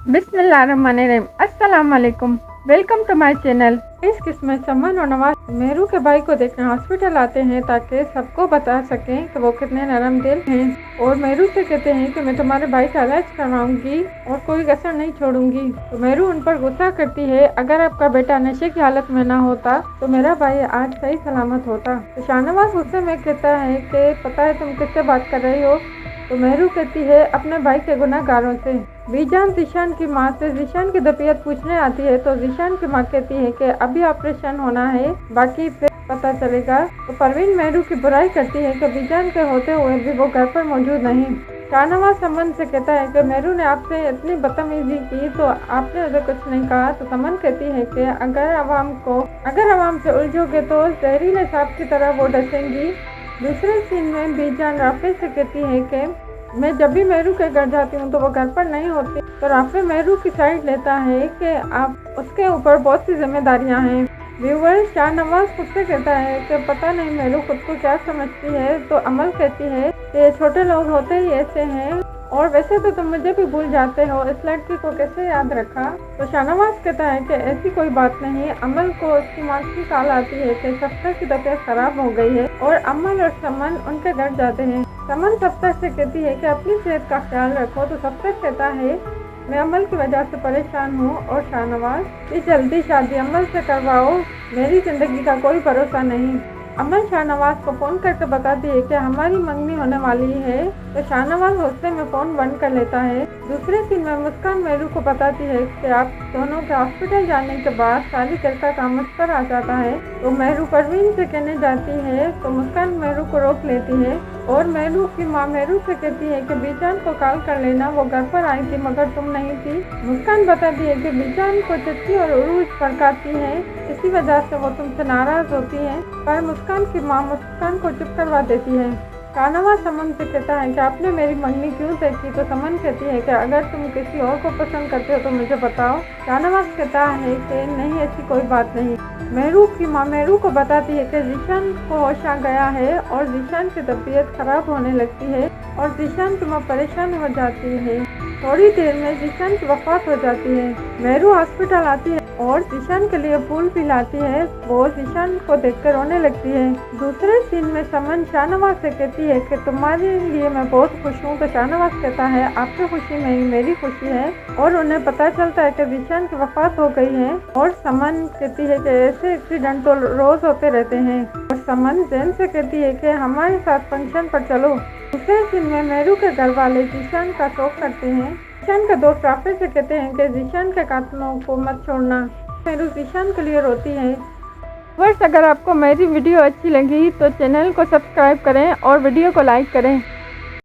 बिस्मिल्लाहिर्रहमानिर्रहीम। अस्सलाम वालेकुम। Welcome to my channel. इस किस्म समन और नवाज मेहरू के भाई को देखने हॉस्पिटल आते हैं ताकि सबको बता सकें कि वो कितने नरम दिल हैं और मेहरू से कहते हैं कि मैं तुम्हारे भाई का इलाज करवाऊंगी और कोई कसर नहीं छोड़ूंगी। तो मेहरू उन पर गुस्सा करती है, अगर आपका बेटा नशे की हालत में ना होता तो मेरा भाई आज सही सलामत होता। तो शाहनवाज गुस्से में कहता है कि पता है तुम किससे बात कर रही हो। तो मेहरू कहती है अपने भाई के गुनाहगारों से। बीजान जीशान की माँ से जीशान की तबीयत पूछने आती है तो जीशान की माँ कहती है कि अभी ऑपरेशन होना है, बाकी फिर पता चलेगा। तो परवीन मेहरू की बुराई करती है कि बीजान के होते हुए भी वो घर पर मौजूद नहीं। शाहनवाज समन से कहता है कि मेहरू ने आपसे इतनी बदतमीजी की तो आपने उसे कुछ नहीं कहा। तो समन कहती है कि अगर आवाम से उलझोगे तो जहरीले सांप की तरह वो डसेंगी। दूसरे सीन में बीजान राफे से कहती है कि मैं जब भी मेहरू के घर जाती हूँ तो वो घर पर नहीं होती। तो राफे मेहरू की साइड लेता है कि आप उसके ऊपर बहुत सी जिम्मेदारियाँ हैं। व्यूवर शाहनवाज खुद से कहता है कि पता नहीं मेहरू खुद को क्या समझती है। तो अमल कहती है कि छोटे लोग होते ही ऐसे हैं और वैसे तो तुम मुझे भी भूल जाते हो, इस लड़की को कैसे याद रखा। तो शाहनवाज कहता है कि ऐसी कोई बात नहीं। अमल को उसकी माँ की कॉल आती है कि सफ्तर की तबीयत खराब हो गई है और अमल और समन उनके घर जाते हैं। समन सफ्तर से कहती है कि अपनी सेहत का ख्याल रखो। तो सफ्तर कहता है मैं अमल की वजह से परेशान हूँ और शाहनवाज की जल्दी शादी अमल से करवाओ, मेरी जिंदगी का कोई भरोसा नहीं। अमल शाहनवाज को फ़ोन करके बताती है कि हमारी मंगनी होने वाली है। तो शाहनवाज गुस्से में फ़ोन बंद कर लेता है। दूसरे दिन में मुस्कान मेहरू को बताती है कि आप दोनों के हॉस्पिटल जाने के बाद सारी घर का काम मुझ पर आ जाता है। तो मेहरू परवीन से कहने जाती है तो मुस्कान मेहरू को रोक लेती है और मेहरू की माँ मेहरू से कहती है कि बीजान को कॉल कर लेना, वो घर पर आई थी मगर तुम नहीं थी। मुस्कान बताती है कि बीजान को चिट्ठी और उरूज फड़काती है, इसी वजह से वो तुमसे नाराज़ होती है। पर मुस्कान की माँ मुस्कान को चुप करवा देती है। शाहनवाज समन से कहता है कि आपने मेरी मंगनी क्यों देखी। तो समन कहती है कि अगर तुम किसी और को पसंद करते हो तो मुझे बताओ। शाहनवाज कहता है कि नहीं ऐसी कोई बात नहीं। मेहरू की माँ मेहरू को बताती है कि जीशान को होश आ गया है और जीशान की तबीयत खराब होने लगती है और जीशान की माँ परेशान हो जाती है। थोड़ी देर में जीशान की वफात हो जाती है। मेहरू हॉस्पिटल आती है और जीशान के लिए फूल भी लाती है। वो जीशान को देखकर रोने लगती है। दूसरे सीन में समन शाहनवाज से कहती है कि तुम्हारे लिए मैं बहुत खुश हूँ। तो शाहनवाज कहता है आपकी खुशी में ही मेरी खुशी है और उन्हें पता चलता है कि जीशान की वफात हो गई है। और समन कहती है कि ऐसे एक्सीडेंट तो रोज होते रहते हैं। और समन जैन से कहती है कि हमारे साथ फंक्शन पर चलो। दूसरे सीन में मेहरू के घर वाले जीशान का शोक करते हैं। जीशान के दोस्त राफे से कहते हैं कि जीशान के कातलों को मत छोड़ना। मेहरू जीशान के लिए रोती है। बस अगर आपको मेरी वीडियो अच्छी लगी तो चैनल को सब्सक्राइब करें और वीडियो को लाइक करें।